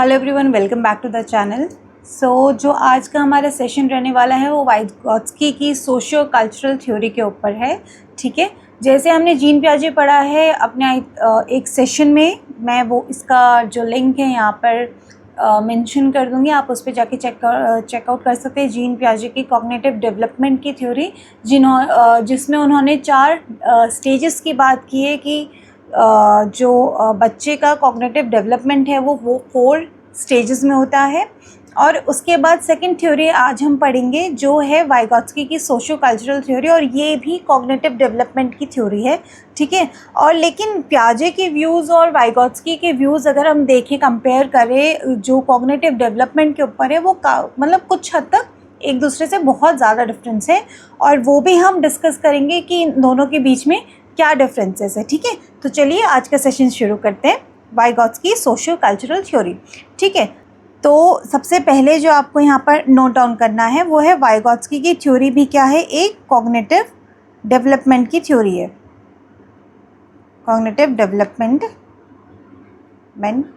Hello everyone, welcome back to the channel. जो आज का हमारा सेशन रहने वाला है वो वाइगोत्स्की की सोशियो कल्चरल थ्योरी के ऊपर है। ठीक है, जैसे हमने जीन पियाजे पढ़ा है अपने एक सेशन में, मैं वो इसका जो लिंक है यहाँ पर मेंशन कर दूँगी, आप उस पर जाके चेकआउट कर सकते हैं। जीन पियाजे की कॉग्निटिव डेवलपमेंट की थ्योरी जिसमें उन्होंने 4 स्टेजेस की बात की है कि जो बच्चे का कॉग्निटिव डेवलपमेंट है वो 4 स्टेजेस में होता है। और उसके बाद सेकंड थ्योरी आज हम पढ़ेंगे जो है वाइगोत्स्की की सोशियो कल्चरल थ्योरी, और ये भी कॉग्निटिव डेवलपमेंट की थ्योरी है। ठीक है, और लेकिन पियाजे के व्यूज़ और वाइगोत्स्की के व्यूज़ अगर हम देखें, कंपेयर करें, जो कॉग्निटिव डेवलपमेंट के ऊपर है वो मतलब कुछ हद तक एक दूसरे से बहुत ज़्यादा डिफरेंस है, और वो भी हम डिस्कस करेंगे कि इन दोनों के बीच में क्या डिफरेंसेस है। ठीक है, तो चलिए आज का सेशन शुरू करते हैं, वाइगोत्स्की सोशियो कल्चरल थ्योरी। ठीक है, तो सबसे पहले जो आपको यहाँ पर नोट डाउन करना है वो है वाइगोत्स्की की थ्योरी भी क्या है, एक कॉग्निटिव डेवलपमेंट की थ्योरी है, कॉग्निटिव डेवलपमेंट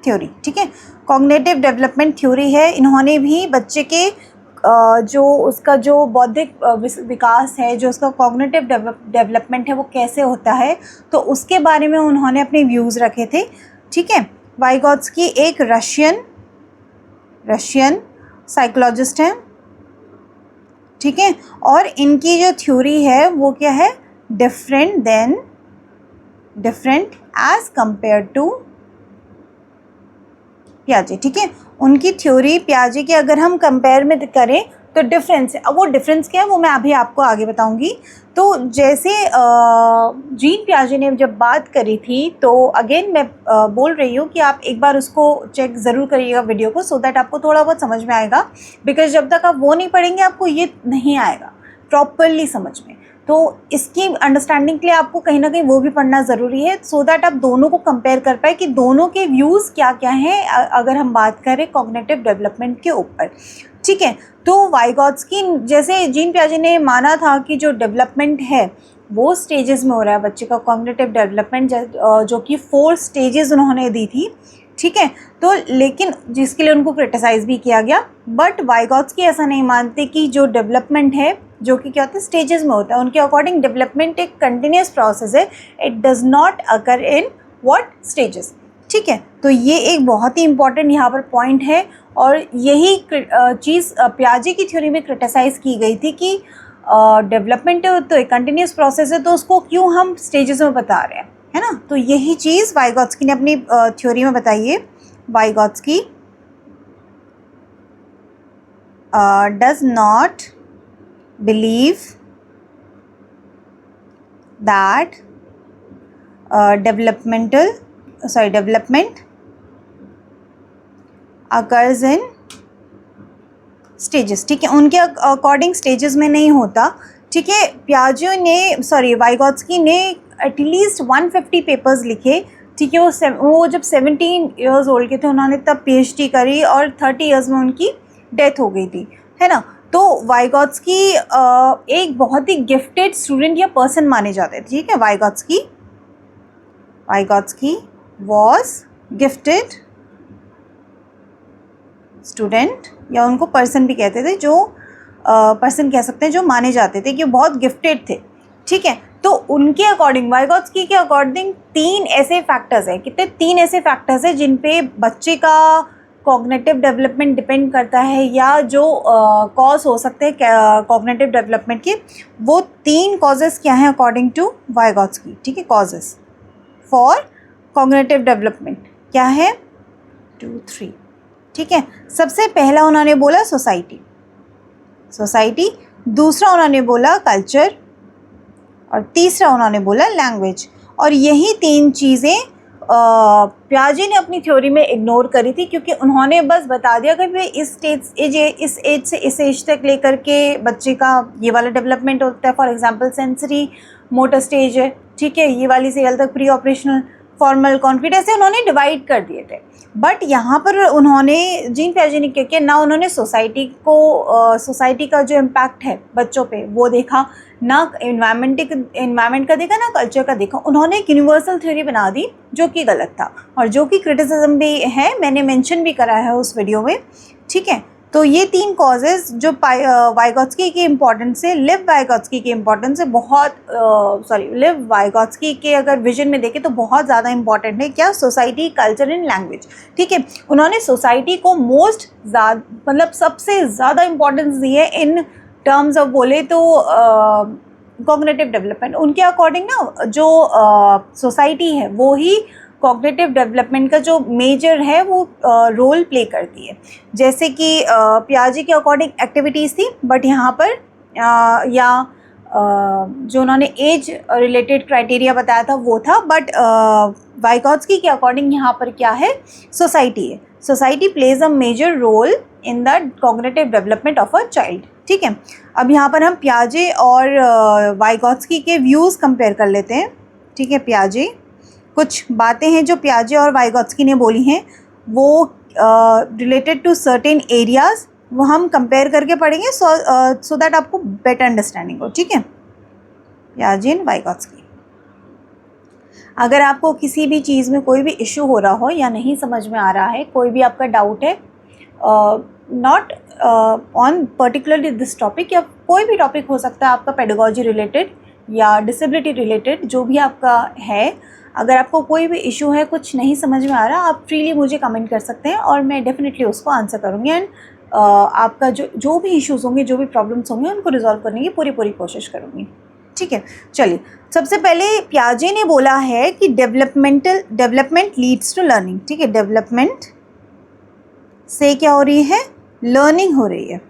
थ्योरी। ठीक है, कॉग्निटिव डेवलपमेंट थ्योरी है। इन्होंने भी बच्चे के जो उसका जो बौद्धिक विकास है, जो उसका कॉग्निटिव डेवलपमेंट है वो कैसे होता है, तो उसके बारे में उन्होंने अपने व्यूज़ रखे थे। ठीक है, वाइगोत्स्की एक रशियन साइकोलॉजिस्ट हैं। ठीक है, और इनकी जो थ्योरी है वो क्या है, डिफरेंट एज कंपेयर टू पियाजे। ठीक है, उनकी थ्योरी पियाजे की अगर हम कंपेयर में करें तो डिफरेंस है। अब वो डिफरेंस क्या है वो मैं अभी आपको आगे बताऊंगी। तो जैसे जीन पियाजे ने जब बात करी थी, तो अगेन मैं बोल रही हूँ कि आप एक बार उसको चेक ज़रूर करिएगा वीडियो को, सो दैट आपको थोड़ा बहुत समझ में आएगा। बिकॉज जब तक आप वो नहीं पढ़ेंगे आपको ये नहीं आएगा प्रॉपरली समझ में। तो इसकी अंडरस्टैंडिंग के लिए आपको कहीं ना कहीं वो भी पढ़ना ज़रूरी है, सो दैट आप दोनों को कंपेयर कर पाए कि दोनों के व्यूज़ क्या क्या हैं अगर हम बात करें कॉग्निटिव डेवलपमेंट के ऊपर। ठीक है, तो वाइगोत्स्की जैसे जीन पियाजे ने माना था कि जो डेवलपमेंट है वो स्टेजेस में हो रहा है बच्चे का कॉग्निटिव डेवलपमेंट, जो कि 4 स्टेजेस उन्होंने दी थी। ठीक है, तो लेकिन जिसके लिए उनको क्रिटिसाइज़ भी किया गया, बट वाइगोत्स्की ऐसा नहीं मानते कि जो डेवलपमेंट है जो कि क्या होता है स्टेजेस में होता है। उनके अकॉर्डिंग डेवलपमेंट एक कंटिन्यूस प्रोसेस है, it does not occur in what stages. ठीक है, तो ये एक बहुत ही इंपॉर्टेंट यहाँ पर पॉइंट है, और यही चीज़ पियाजे की थ्योरी में क्रिटिसाइज़ की गई थी कि डेवलपमेंट तो एक कंटिन्यूस प्रोसेस है, तो उसको क्यों हम स्टेजेस में बता रहे हैं, है ना। तो यही चीज़ वाइगोत्स्की ने अपनी थ्योरी में बताई है। Vygotsky does not believe that development occurs in stages. ठीक है, उनके अकॉर्डिंग स्टेजेस में नहीं होता। ठीक है, वाइगोत्स्की ने एटलीस्ट 150 पेपर्स लिखे। ठीक है, वो जब 17 ईयर्स ओल्ड के थे उन्होंने तब PhD करी, और 30 ईयर्स में उनकी डेथ हो गई थी, है ना। तो वाइगोत्स्की एक बहुत ही गिफ्टेड स्टूडेंट या पर्सन माने जाते थे। ठीक है, वाइगोत्स्की वॉज गिफ्टेड स्टूडेंट, या उनको पर्सन भी कहते थे, जो पर्सन कह सकते हैं जो माने जाते थे कि बहुत गिफ्टेड थे। ठीक है, तो उनके अकॉर्डिंग, वाइगोत्स्की के अकॉर्डिंग 3 ऐसे फैक्टर्स हैं, कितने 3 ऐसे फैक्टर्स हैं जिन पे बच्चे का कॉग्निटिव डेवलपमेंट डिपेंड करता है, या जो कॉज हो सकते हैं कॉग्निटिव डेवलपमेंट के। वो 3 कॉजेज़ क्या हैं अकॉर्डिंग टू वाइगोत्स्की। ठीक है, कॉजेज़ फॉर कॉग्निटिव डेवलपमेंट क्या है, 2 3। ठीक है, सबसे पहला उन्होंने बोला सोसाइटी, दूसरा उन्होंने बोला कल्चर, और तीसरा उन्होंने बोला लैंग्वेज। और यही 3 चीज़ें पियाजे ने अपनी थ्योरी में इग्नोर करी थी, क्योंकि उन्होंने बस बता दिया कि भाई इस एज से इस एज तक लेकर के बच्चे का ये वाला डेवलपमेंट होता है। For example sensory motor stage है, ठीक है, ये वाली सेल तक प्री ऑपरेशनल फॉर्मल, कॉन्क्रीट, ऐसे उन्होंने डिवाइड कर दिए थे। बट यहाँ पर उन्होंने, जीन पियाजे ने क्या किया ना, उन्होंने सोसाइटी का जो इम्पैक्ट है बच्चों पे वो देखा, ना इन्वायरमेंट का देखा, ना कल्चर का देखा। उन्होंने एक यूनिवर्सल थ्योरी बना दी जो कि गलत था और जो कि क्रिटिसिज्म भी है, मैंने मेंशन भी करा है उस वीडियो में, ठीक है। तो ये 3 कॉजेज़ जो वाइगोत्स्की के इम्पोर्टेंस से, लिव वाइगोत्स्की के इम्पोर्टेंस से बहुत लिव वाइगोत्स्की के अगर विजन में देखें तो बहुत ज़्यादा इंपॉर्टेंट है। क्या? सोसाइटी, कल्चर एंड लैंग्वेज, ठीक है। उन्होंने सोसाइटी को मतलब सबसे ज़्यादा इम्पोर्टेंस दी है इन टर्म्स ऑफ बोले तो कॉग्निटिव डेवलपमेंट। उनके अकॉर्डिंग ना जो सोसाइटी है वो ही कॉग्निटिव डेवलपमेंट का जो मेजर है वो रोल प्ले करती है। जैसे कि पियाजे के अकॉर्डिंग एक्टिविटीज़ थी, बट यहाँ पर जो उन्होंने एज रिलेटेड क्राइटेरिया बताया था वो था, बट वाइगोत्स्की के अकॉर्डिंग यहाँ पर क्या है? सोसाइटी है। Society plays a major role in the cognitive development of a child, ठीक है। अब यहाँ पर हम पियाजे और वाइगोत्स्की के व्यूज़ कंपेयर कर लेते हैं, ठीक है। पियाजे, कुछ बातें हैं जो पियाजे और वाइगोत्स्की ने बोली हैं, वो रिलेटेड टू सर्टेन एरियाज़, वो हम कंपेयर करके पढ़ेंगे सो दैट आपको बेटर अंडरस्टैंडिंग हो, ठीक है। पियाजे एंड वाइगोत्स्की। अगर आपको किसी भी चीज़ में कोई भी इशू हो रहा हो या नहीं समझ में आ रहा है, कोई भी आपका डाउट है, not on particularly this topic, या कोई भी टॉपिक हो सकता है आपका पेडागोजी रिलेटेड या डिसेबिलिटी रिलेटेड, जो भी आपका है, अगर आपको कोई भी इशू है, कुछ नहीं समझ में आ रहा, आप फ्रीली मुझे कमेंट कर सकते हैं और मैं डेफिनेटली उसको आंसर करूँगी। एंड आपका जो भी इश्यूज़ होंगे, जो भी प्रॉब्लम्स होंगे, उनको रिजॉल्व करने की पूरी कोशिश करूँगी, ठीक है। चलिए, सबसे पहले पियाजे ने बोला है कि डेवलपमेंट लीड्स टू लर्निंग, ठीक है। डेवलपमेंट से क्या हो रही है? लर्निंग हो रही है।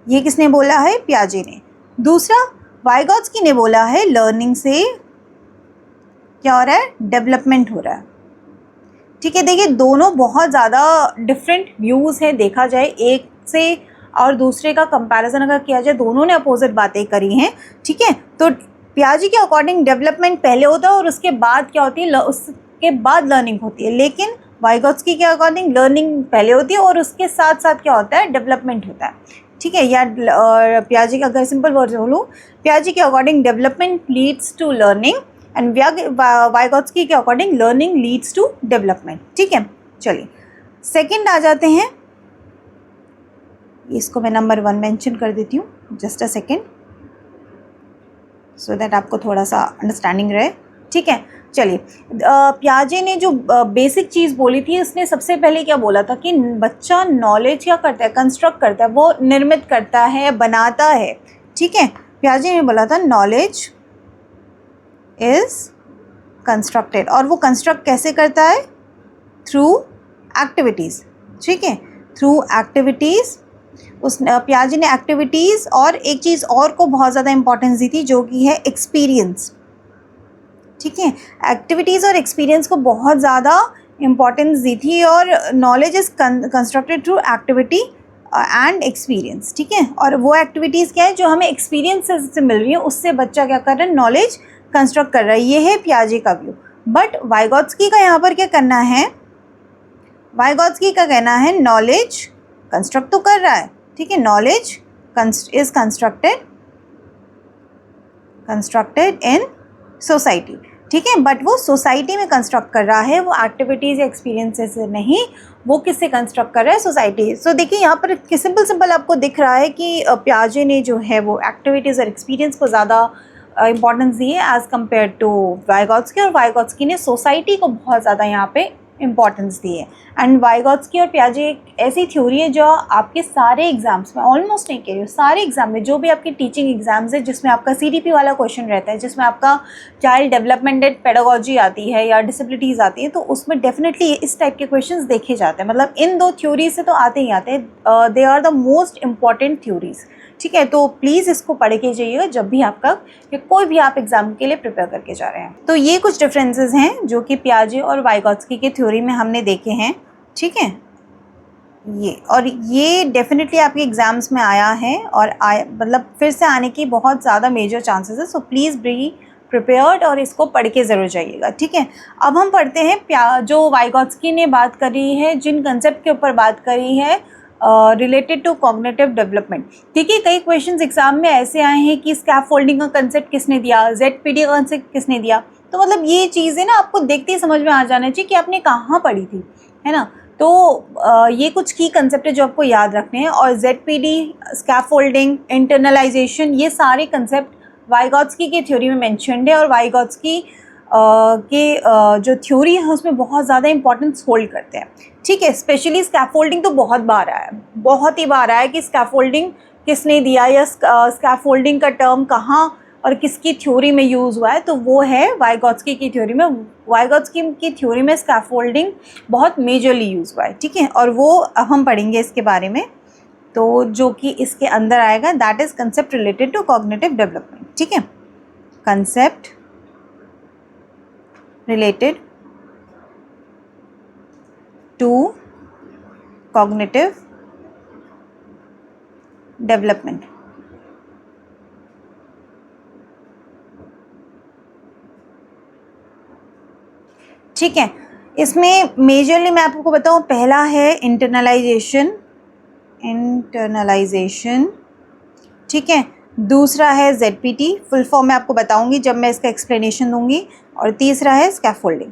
ये किसने बोला है? पियाजे ने। दूसरा, वाइगोत्स्की ने बोला है लर्निंग से क्या हो रहा है? डेवलपमेंट हो रहा है, ठीक है। देखिए, दोनों बहुत ज़्यादा डिफरेंट व्यूज़ हैं, देखा जाए एक से और दूसरे का कंपैरिजन अगर किया जाए, दोनों ने अपोजिट बातें करी हैं, ठीक है। तो पियाजे के अकॉर्डिंग डेवलपमेंट पहले होता है और उसके बाद क्या होती है? उसके बाद लर्निंग होती है। लेकिन वाइगोत्स्की के अकॉर्डिंग लर्निंग पहले होती है और उसके साथ साथ क्या होता है? डेवलपमेंट होता है, ठीक है। या पियाजे का अगर सिंपल वर्ड बोलूँ, पियाजे के according development leads to learning and Vygotsky के according learning leads to development, ठीक है। चलिए, सेकंड आ जाते हैं। इसको मैं नंबर 1 मेंशन कर देती हूँ, just a second, so that आपको थोड़ा सा अंडरस्टैंडिंग रहे, ठीक है। चलिए, पियाजे ने जो बेसिक चीज़ बोली थी, उसने सबसे पहले क्या बोला था कि बच्चा नॉलेज क्या करता है? कंस्ट्रक्ट करता है, वो निर्मित करता है, बनाता है, ठीक है। पियाजे ने बोला था नॉलेज इज़ कंस्ट्रक्टेड, और वो कंस्ट्रक्ट कैसे करता है? थ्रू एक्टिविटीज़, ठीक है, थ्रू एक्टिविटीज़। पियाजे ने एक्टिविटीज़ और एक चीज़ और को बहुत ज़्यादा इंपॉर्टेंस दी थी, जो कि है एक्सपीरियंस, ठीक है। एक्टिविटीज़ और एक्सपीरियंस को बहुत ज़्यादा इम्पॉर्टेंस दी थी, और knowledge is constructed through activity and experience, ठीक है। और वो एक्टिविटीज़ क्या है? जो हमें एक्सपीरियंस से मिल रही है, उससे बच्चा क्या कर रहा है? नॉलेज कंस्ट्रक्ट कर रहा है। ये है पियाजे का व्यू। बट वाइगोत्स्की का यहाँ पर क्या करना है? वाइगोत्स्की का कहना है नॉलेज कंस्ट्रक्ट तो कर रहा है, ठीक है, knowledge is constructed in society, ठीक है। बट वो सोसाइटी में कंस्ट्रक्ट कर रहा है, वो एक्टिविटीज़ या एक्सपीरियंसेस से नहीं, वो किससे कंस्ट्रक्ट कर रहा है? सोसाइटी। सो देखिए, यहाँ पर सिंपल आपको दिख रहा है कि पियाजे ने जो है वो एक्टिविटीज़ और एक्सपीरियंस को ज़्यादा इंपॉर्टेंस दी है एज़ कम्पेयर टू वाइगोत्स्की, और वाइगोत्स्की ने सोसाइटी को बहुत ज़्यादा यहाँ पे इंपॉर्टेंस दी है। एंड वाइगोत्स्की और पियाजे एक ऐसी थ्योरी है जो आपके सारे एग्जाम्स में, ऑलमोस्ट नहीं कह रही हूँ, सारे एग्जाम में, जो भी आपकी टीचिंग एग्जाम्स है जिसमें आपका CDP वाला क्वेश्चन रहता है, जिसमें आपका चाइल्ड डेवलपमेंटेड पेडागोजी आती है या डिसेबिलिटीज़ आती है, तो उसमें डेफिनेटली इस टाइप के क्वेश्चन देखे जाते हैं। मतलब इन 2 थ्योरी से तो आते ही आते हैं, they are the most important theories, ठीक है। तो प्लीज़ इसको पढ़ के जाइएगा जब भी आपका कोई भी आप एग्ज़ाम के लिए प्रिपेयर करके जा रहे हैं। तो ये कुछ डिफरेंसेस हैं जो कि पियाजे और वाइगोत्स्की के थ्योरी में हमने देखे हैं, ठीक है। ये डेफिनेटली आपके एग्ज़ाम्स में आया है और मतलब फिर से आने की बहुत ज़्यादा मेजर चांसेस है। सो प्लीज़ बी प्रिपेयर्ड और इसको पढ़ के ज़रूर जाइएगा, ठीक है। अब हम पढ़ते हैं जो वाइगोत्स्की ने बात करी है, जिन कंसेप्ट के ऊपर बात करी है रिलेटेड टू कॉग्निटिव डेवलपमेंट, ठीक है। कई क्वेश्चंस एग्जाम में ऐसे आए हैं कि स्कैफोल्डिंग का कंसेप्ट किसने दिया, ZPD का कंसेप्ट किसने दिया, तो मतलब ये चीज़ें ना आपको देखते ही समझ में आ जाना चाहिए कि आपने कहाँ पढ़ी थी, है ना। तो ये कुछ की कंसेप्ट है जो आपको याद रखने हैं। और ZPD, स्कैफोल्डिंग, इंटरनलाइजेशन, ये सारे कंसेप्ट वाइगोत्स्की की थ्योरी में मेंशन्ड है और वाइगोत्स्की के जो थ्योरी है उसमें बहुत ज़्यादा इंपॉर्टेंस होल्ड करते हैं, ठीक है। स्पेशली स्कैफोल्डिंग तो बहुत बार आया है, बहुत ही बार आया कि स्कैफोल्डिंग किसने दिया या स्कैफोल्डिंग का टर्म कहाँ और किसकी थ्योरी में यूज़ हुआ है, तो वो है वाइगोत्स्की की थ्योरी में। वाइगोत्स्की की थ्योरी में स्कैफोल्डिंग बहुत मेजरली यूज़ हुआ है, ठीक है। और वो अब हम पढ़ेंगे इसके बारे में, तो जो कि इसके अंदर आएगा, that is concept related to cognitive development, ठीक है। Concept related to cognitive development, ठीक है। इसमें मेजरली मैं आपको बताऊं, पहला है इंटरनलाइजेशन, ठीक है। दूसरा है ZPT, फुल फॉर्म मैं आपको बताऊंगी जब मैं इसका एक्सप्लेनेशन दूंगी। और तीसरा है स्कैफोल्डिंग,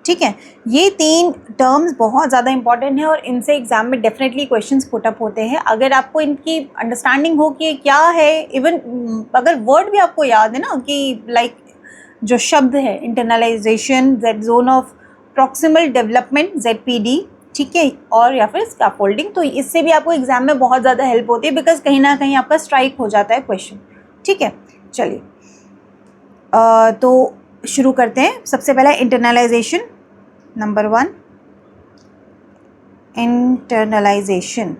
ठीक है। ये 3 टर्म्स बहुत ज़्यादा इंपॉर्टेंट है और इनसे एग्जाम में डेफिनेटली क्वेश्चंस पुट अप होते हैं। अगर आपको इनकी अंडरस्टैंडिंग हो कि क्या है, इवन अगर वर्ड भी आपको याद है ना कि लाइक जो शब्द है internalisation, zone of proximal development ZPD, ठीक है, और या फिर स्कैफोल्डिंग, तो इससे भी आपको एग्जाम में बहुत ज़्यादा हेल्प होती है बिकॉज कहीं ना कहीं आपका स्ट्राइक हो जाता है क्वेश्चन, ठीक है। चलिए तो शुरू करते हैं। सबसे पहला इंटरनलाइजेशन, नंबर 1 इंटरनलाइजेशन,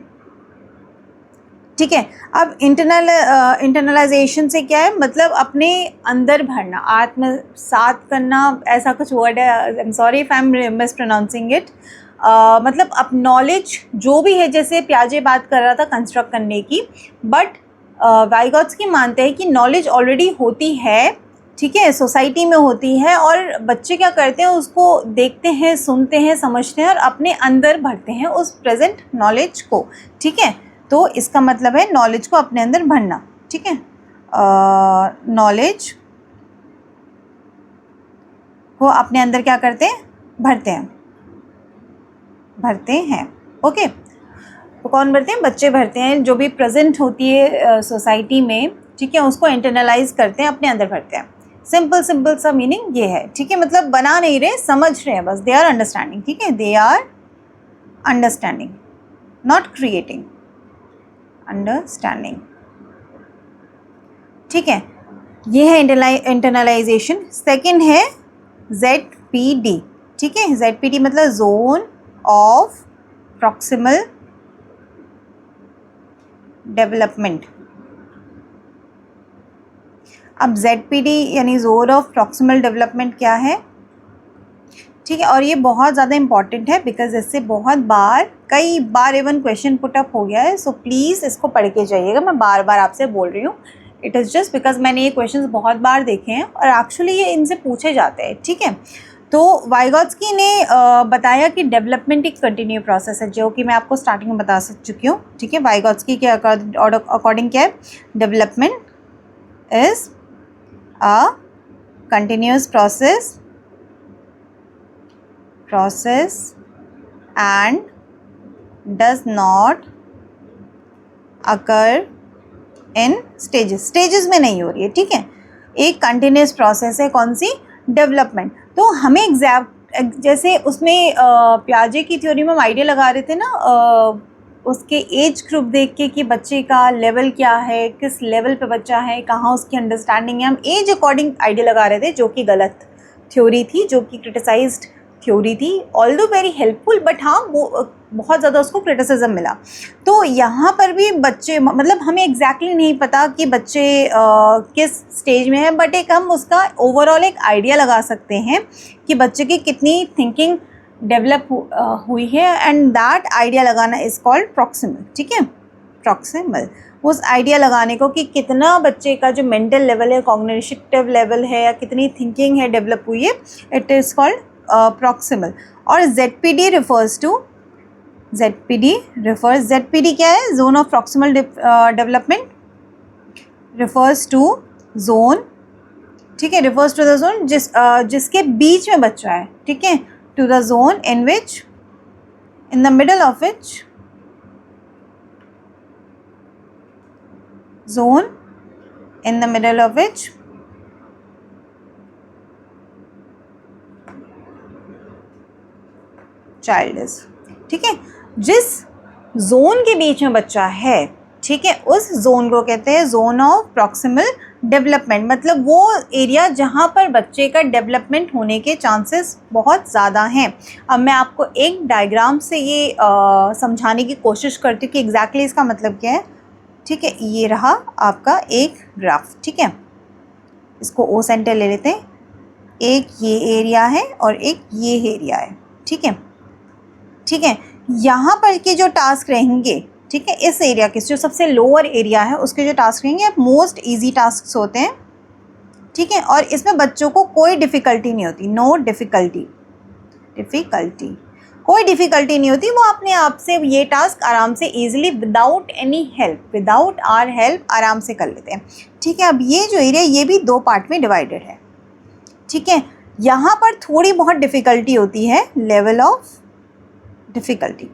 ठीक है। अब इंटरनलाइजेशन से क्या है, मतलब अपने अंदर भरना, आत्मसात करना, ऐसा कुछ वर्ड है, I am sorry if I am miss pronouncing it. मतलब अब नॉलेज जो भी है, जैसे प्याजे बात कर रहा था कंस्ट्रक्ट करने की, बट वाइगोत्स्की मानते हैं कि नॉलेज ऑलरेडी होती है, ठीक है, सोसाइटी में होती है, और बच्चे क्या करते हैं, उसको देखते हैं, सुनते हैं, समझते हैं और अपने अंदर भरते हैं उस प्रेजेंट नॉलेज को, ठीक है। तो इसका मतलब है नॉलेज को अपने अंदर भरना, ठीक है। नॉलेज को अपने अंदर क्या करते हैं, भरते हैं, ओके। तो कौन भरते हैं, बच्चे भरते हैं, जो भी प्रेजेंट होती है सोसाइटी में, ठीक है, उसको इंटरनलाइज करते हैं, अपने अंदर भरते हैं। सिंपल सा मीनिंग ये है, ठीक है। मतलब बना नहीं रहे, समझ रहे हैं बस, दे आर अंडरस्टैंडिंग, ठीक है, they are understanding, not creating, understanding, ठीक है। ये है इंटरनलाइजेशन। सेकंड है ZPD, ठीक है। ZPD मतलब जोन ऑफ प्रॉक्सिमल डेवलपमेंट। अब ZPD यानी जोन ऑफ प्रॉक्सिमल डेवलपमेंट क्या है, ठीक है। और ये बहुत ज़्यादा इंपॉर्टेंट है बिकॉज इससे कई बार इवन क्वेश्चन पुट अप हो गया है, सो प्लीज़ इसको पढ़ के जाइएगा। मैं बार बार आपसे बोल रही हूँ, इट इज़ जस्ट बिकॉज मैंने ये क्वेश्चंस बहुत बार देखे हैं और एक्चुअली ये इनसे पूछे जाते हैं, ठीक है। तो वाइगोत्स्की ने बताया कि डेवलपमेंट एक कंटिन्यू प्रोसेस है, जो कि मैं आपको स्टार्टिंग में बता चुकी हूँ, ठीक है। वाइगोत्स्की के अकॉर्डिंग क्या है, development is a continuous process and does not occur in stages में नहीं हो रही है, ठीक है। एक कंटिन्यूस प्रोसेस है, कौन सी, डेवलपमेंट। तो हमें एग्जैक्ट जैसे उसमें प्याजे की थ्योरी में हम आइडिया लगा रहे थे ना, उसके एज ग्रुप देख के कि बच्चे का लेवल क्या है, किस लेवल पे बच्चा है, कहाँ उसकी अंडरस्टैंडिंग है, हम एज अकॉर्डिंग आइडिया लगा रहे थे, जो कि गलत थ्योरी थी, जो कि क्रिटिसाइज्ड थ्योरी थी, ऑल्दो वेरी हेल्पफुल, बट हाँ वो बहुत ज़्यादा उसको क्रिटिसिज्म मिला। तो यहाँ पर भी बच्चे, मतलब हमें एग्जैक्टली नहीं पता कि बच्चे किस स्टेज में है, बट एक हम उसका ओवरऑल एक आइडिया लगा सकते हैं कि बच्चे की कितनी थिंकिंग डेवलप हुई है, एंड दैट आइडिया लगाना इज़ कॉल्ड प्रॉक्सिमल, ठीक है, प्रॉक्सिमल। उस आइडिया लगाने को कि कितना बच्चे का जो मेंटल लेवल है, कॉग्निटिव लेवल है या कितनी थिंकिंग है डेवलप हुई है, इट इज़ कॉल्ड प्रॉक्सिमल। और ZPD रिफर्स टू, ZPD क्या है, zone of proximal development, refers to zone, ठीक है, रिफर्स टू द जोन जिसके बीच में बच्चा है, ठीक है, to the zone in which, in the middle of which, zone in the middle of which child is, ठीक है, जिस जोन के बीच में बच्चा है, ठीक है, उस जोन को कहते हैं जोन ऑफ प्रॉक्सिमल डेवलपमेंट। मतलब वो एरिया जहाँ पर बच्चे का डेवलपमेंट होने के चांसेस बहुत ज़्यादा हैं। अब मैं आपको एक डायग्राम से ये समझाने की कोशिश करती हूँ कि एग्जैक्टली इसका मतलब क्या है, ठीक है। ये रहा आपका एक ग्राफ, ठीक है, इसको ओ सेंटर ले लेते हैं, एक ये एरिया है और एक ये एरिया है, ठीक है, ठीक है। यहाँ पर के जो टास्क रहेंगे, ठीक है, इस एरिया के जो सबसे लोअर एरिया है उसके जो टास्क रहेंगे मोस्ट इजी टास्क होते हैं, ठीक है, और इसमें बच्चों को कोई डिफ़िकल्टी नहीं होती, नो डिफ़िकल्टी, कोई डिफ़िकल्टी नहीं होती, वो अपने आप से ये टास्क आराम से easily without any help, without our help आराम से कर लेते हैं, ठीक है। अब ये जो एरिया ये भी 2 पार्ट में डिवाइडेड है, ठीक है। यहाँ पर थोड़ी बहुत डिफ़िकल्टी होती है, लेवल ऑफ डिफ़िकल्टी,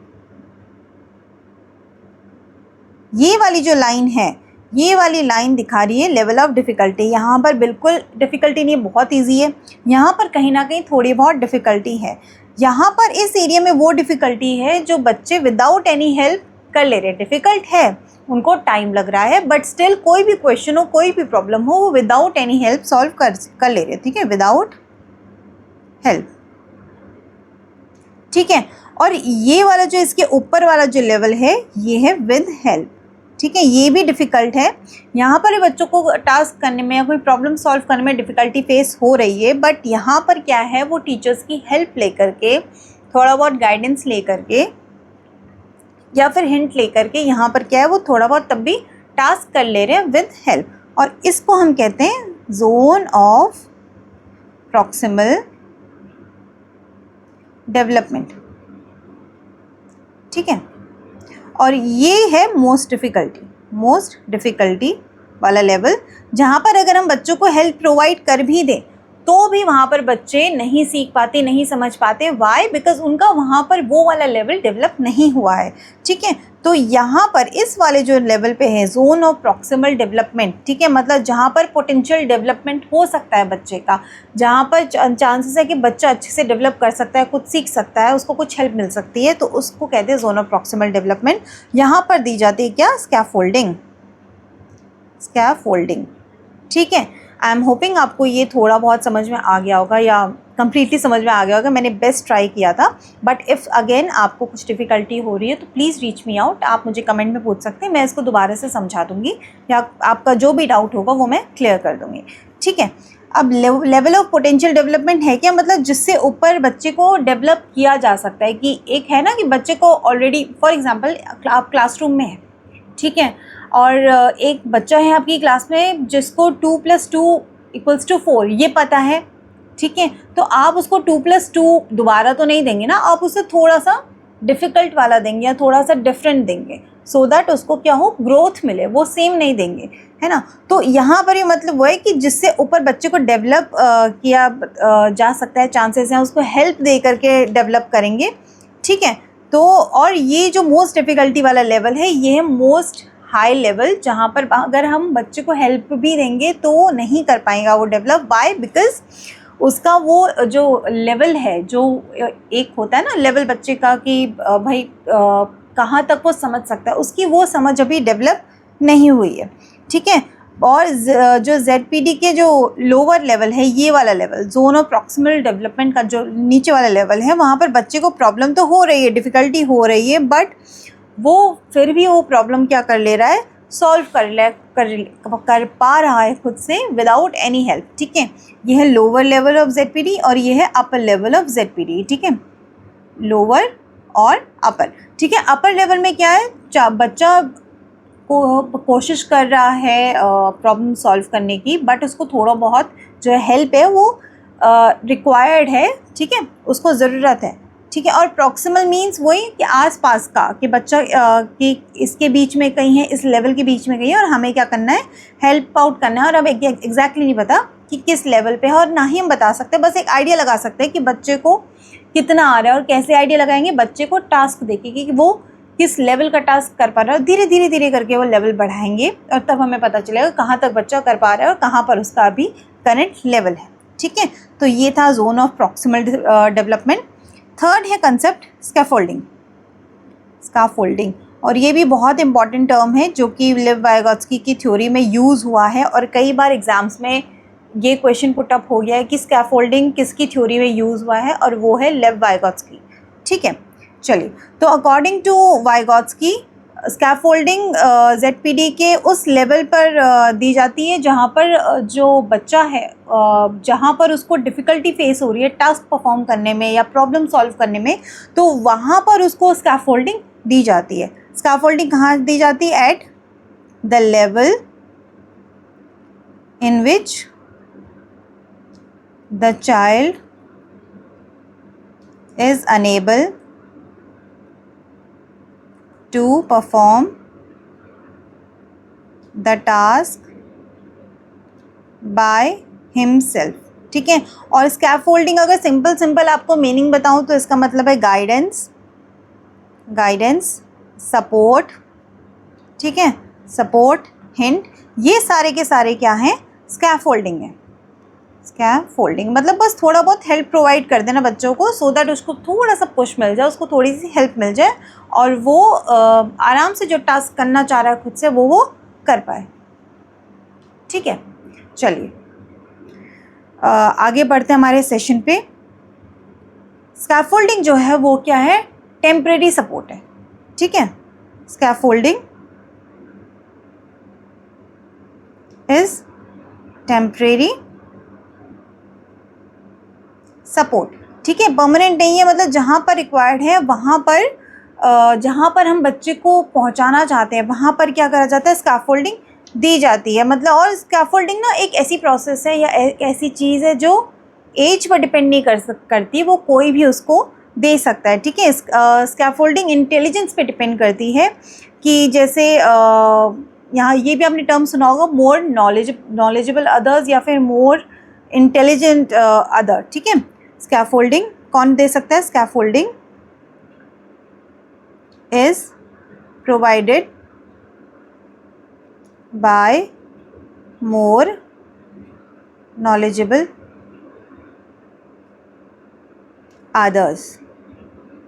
ये वाली जो लाइन है, ये वाली लाइन दिखा रही है लेवल ऑफ डिफ़िकल्टी। यहाँ पर बिल्कुल डिफ़िकल्टी नहीं है, बहुत इजी है, यहाँ पर कहीं ना कहीं थोड़ी बहुत डिफ़िकल्टी है। यहाँ पर इस एरिया में वो डिफ़िकल्टी है जो बच्चे विदाउट एनी हेल्प कर ले रहे हैं, डिफ़िकल्ट है, उनको टाइम लग रहा है, बट स्टिल कोई भी क्वेश्चन हो, कोई भी प्रॉब्लम हो, वो विदाउट एनी हेल्प सॉल्व कर ले रहे हैं, ठीक है, विदाउट हेल्प, ठीक है। और ये वाला जो इसके ऊपर वाला जो लेवल है ये है विद हेल्प, ठीक है, ये भी डिफ़िकल्ट है। यहाँ पर बच्चों को टास्क करने में या कोई प्रॉब्लम सॉल्व करने में डिफ़िकल्टी फेस हो रही है, बट यहाँ पर क्या है, वो टीचर्स की हेल्प लेकर के, थोड़ा बहुत गाइडेंस लेकर के या फिर हिंट लेकर के यहाँ पर क्या है, वो थोड़ा बहुत तब भी टास्क कर ले रहे हैं विद हेल्प, और इसको हम कहते हैं जोन ऑफ प्रॉक्सिमल डेवलपमेंट, ठीक है। और ये है मोस्ट डिफ़िकल्टी वाला लेवल, जहाँ पर अगर हम बच्चों को हेल्प प्रोवाइड कर भी दें तो भी वहाँ पर बच्चे नहीं सीख पाते, नहीं समझ पाते। वाई? बिकॉज उनका वहाँ पर वो वाला लेवल डेवलप नहीं हुआ है, ठीक है। तो यहाँ पर इस वाले जो लेवल पे है जोन ऑफ प्रॉक्सिमल डेवलपमेंट, ठीक है, मतलब जहाँ पर पोटेंशियल डेवलपमेंट हो सकता है बच्चे का, जहाँ पर चांसेस है कि बच्चा अच्छे से डेवलप कर सकता है, कुछ सीख सकता है, उसको कुछ हेल्प मिल सकती है, तो उसको कहते हैं जोन ऑफ प्रॉक्सिमल डेवलपमेंट। यहाँ पर दी जाती है क्या, स्कैफोल्डिंग, ठीक है। आई एम होपिंग आपको ये थोड़ा बहुत समझ में आ गया होगा या कम्प्लीटली समझ में आ गया होगा। मैंने बेस्ट ट्राई किया था, बट इफ़ अगेन आपको कुछ डिफ़िकल्टी हो रही है तो प्लीज़ रीच मी आउट, आप मुझे कमेंट में पूछ सकते हैं, मैं इसको दोबारा से समझा दूँगी या आपका जो भी डाउट होगा वो मैं क्लियर कर दूँगी, ठीक है। अब लेवल ऑफ पोटेंशियल डेवलपमेंट है क्या, मतलब जिससे ऊपर बच्चे को डेवलप किया जा सकता है, कि एक है ना कि बच्चे को ऑलरेडी, फॉर एग्ज़ाम्पल आप क्लासरूम में हैं, ठीक है, और एक बच्चा है आपकी क्लास में जिसको 2 + 2 = 4 ये पता है, ठीक है, तो आप उसको 2 + 2 दोबारा तो नहीं देंगे ना, आप उसे थोड़ा सा डिफ़िकल्ट वाला देंगे या थोड़ा सा डिफरेंट देंगे, सो दैट उसको क्या हो, ग्रोथ मिले, वो सेम नहीं देंगे, है ना। तो यहाँ पर ये मतलब वो है कि जिससे ऊपर बच्चे को डेवलप किया जा सकता है, चांसेस हैं, उसको हेल्प दे करके डेवलप करेंगे, ठीक है। तो और ये जो मोस्ट डिफ़िकल्टी वाला लेवल है ये है मोस्ट हाई लेवल, जहाँ पर अगर हम बच्चे को हेल्प भी देंगे तो नहीं कर पाएगा वो डेवलप। वाई? बिकॉज उसका वो जो लेवल है, जो एक होता है ना लेवल बच्चे का कि भाई कहाँ तक वो समझ सकता है, उसकी वो समझ अभी डेवलप नहीं हुई है, ठीक है। और जो ZPD के जो लोअर लेवल है, ये वाला level zone of proximal development का जो नीचे वाला लेवल है, वहाँ पर बच्चे को प्रॉब्लम तो हो रही है, डिफ़िकल्टी हो रही है, बट वो फिर भी वो प्रॉब्लम क्या कर ले रहा है, सॉल्व कर पा रहा है खुद से विदाउट एनी हेल्प, ठीक है। ये है लोअर लेवल ऑफ ZPD और ये है अपर लेवल ऑफ ZPD, ठीक है, लोअर और अपर, ठीक है। अपर लेवल में क्या है, बच्चा कोशिश कर रहा है प्रॉब्लम सॉल्व करने की, बट उसको थोड़ा बहुत जो हेल्प है वो रिक्वायर्ड है, ठीक है, उसको ज़रूरत है, ठीक है। और प्रॉक्सिमल मीन्स वही कि आसपास का, कि बच्चा कि इसके बीच में कहीं है, इस लेवल के बीच में कहीं है, और हमें क्या करना है, हेल्प आउट करना है। और अब एग्जैक्टली नहीं पता कि किस लेवल पे है, और ना ही हम बता सकते, बस एक आइडिया लगा सकते हैं कि बच्चे को कितना आ रहा है। और कैसे आइडिया लगाएंगे, बच्चे को टास्क देके कि वो किस लेवल का टास्क कर पा रहा है, धीरे धीरे धीरे करके वो लेवल बढ़ाएंगे, और तब हमें पता चलेगा कहाँ तक बच्चा कर पा रहा है और कहाँ पर उसका अभी करंट लेवल है, ठीक है। तो ये था zone of proximal development. Third है कंसेप्ट स्कैफोल्डिंग। स्कैफोल्डिंग, और ये भी बहुत इंपॉर्टेंट टर्म है जो कि लेव वाइगोत्स्की की थ्योरी में यूज़ हुआ है, और कई बार एग्जाम्स में ये क्वेश्चन पुट अप हो गया है कि स्कैफोल्डिंग किसकी थ्योरी में यूज़ हुआ है, और वो है लेव वाइगोत्स्की, ठीक है। चलिए, तो according to Vygotsky scaffolding ZPD के उस लेवल पर दी जाती है जहाँ पर जो बच्चा है, जहाँ पर उसको डिफ़िकल्टी फेस हो रही है टास्क परफॉर्म करने में या प्रॉब्लम सॉल्व करने में, तो वहाँ पर उसको स्कैफोल्डिंग दी जाती है। स्कैफोल्डिंग कहाँ दी जाती है? At the level in which the child is unable to perform the task by himself, ठीक है। और स्कैफोल्डिंग अगर सिंपल आपको मीनिंग बताऊं तो इसका मतलब है गाइडेंस, सपोर्ट, ठीक है, सपोर्ट, हिंट, ये सारे के सारे क्या हैं? स्कैफोल्डिंग है। स्कैफोल्डिंग मतलब बस थोड़ा बहुत हेल्प प्रोवाइड कर देना बच्चों को, सो दैट उसको थोड़ा सा पुश मिल जाए, उसको थोड़ी सी हेल्प मिल जाए, और वो आराम से जो टास्क करना चाह रहा है खुद से वो कर पाए, ठीक है। चलिए आगे बढ़ते हैं हमारे सेशन पे। स्कैफोल्डिंग जो है वो क्या है? टेम्परेरी सपोर्ट है, ठीक है। स्कैफोल्डिंग इज टेम्परेरी सपोर्ट, ठीक है, परमानेंट नहीं है। मतलब जहाँ पर रिक्वायर्ड है वहाँ पर जहाँ पर हम बच्चे को पहुँचाना चाहते हैं वहाँ पर क्या करा जाता है? स्कैफोल्डिंग दी जाती है। मतलब, और स्कैफोल्डिंग ना एक ऐसी प्रोसेस है या एक ऐसी चीज़ है जो एज पर डिपेंड नहीं करती, वो कोई भी उसको दे सकता है, ठीक है। स्कैफोल्डिंग इंटेलिजेंस पे डिपेंड करती है, कि जैसे यहाँ ये भी आपने टर्म सुना होगा, मोर नॉलेजेबल अदर्स या फिर मोर इंटेलिजेंट अदर, ठीक है। स्कैफोल्डिंग कौन दे सकता है? Scaffolding is provided by more knowledgeable others,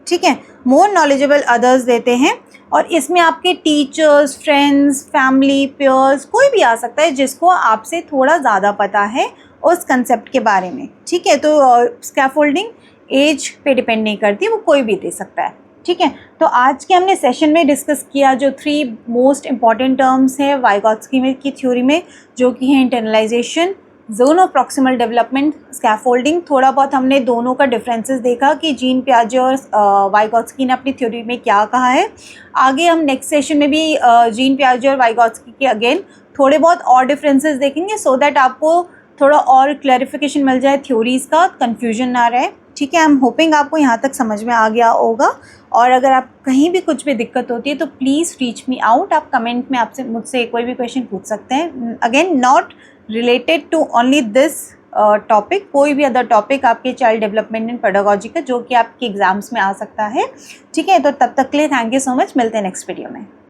ठीक है, मोर नॉलेजेबल अदर्स देते हैं। और इसमें आपके टीचर्स, फ्रेंड्स, फैमिली, पेयर्स कोई भी आ सकता है जिसको आपसे थोड़ा ज़्यादा पता है उस कंसेप्ट के बारे में, ठीक है। तो स्कैफोल्डिंग एज पे डिपेंड नहीं करती, वो कोई भी दे सकता है, ठीक है। तो आज के हमने सेशन में डिस्कस किया जो 3 मोस्ट इम्पॉर्टेंट टर्म्स हैं वाइगोत्स्की की थ्योरी में, जो कि है internalisation, zone of proximal development, scaffolding. थोड़ा बहुत हमने दोनों का डिफरेंसेस देखा कि जीन पियाजे और वाइगोत्स्की ने अपनी थ्योरी में क्या कहा है। आगे हम नेक्स्ट सेशन में भी जीन पियाजे और वाइगोत्स्की के अगेन थोड़े बहुत और डिफरेंसेस देखेंगे, सो दैट आपको थोड़ा और क्लैरिफिकेशन मिल जाए, थ्योरीज़ का कन्फ्यूजन ना रहे, ठीक है। आई एम होपिंग आपको यहाँ तक समझ में आ गया होगा। और अगर आप कहीं भी कुछ भी दिक्कत होती है तो प्लीज़ रीच मी आउट, आप कमेंट में आपसे मुझसे कोई भी क्वेश्चन पूछ सकते हैं। Again not related to only this topic, कोई भी अदर टॉपिक आपके चाइल्ड डेवलपमेंट एंड पेडागोजी का जो कि आपके एग्जाम्स में आ सकता है, ठीक है। तो तब तक के लिए थैंक यू सो मच, मिलते हैं नेक्स्ट वीडियो में।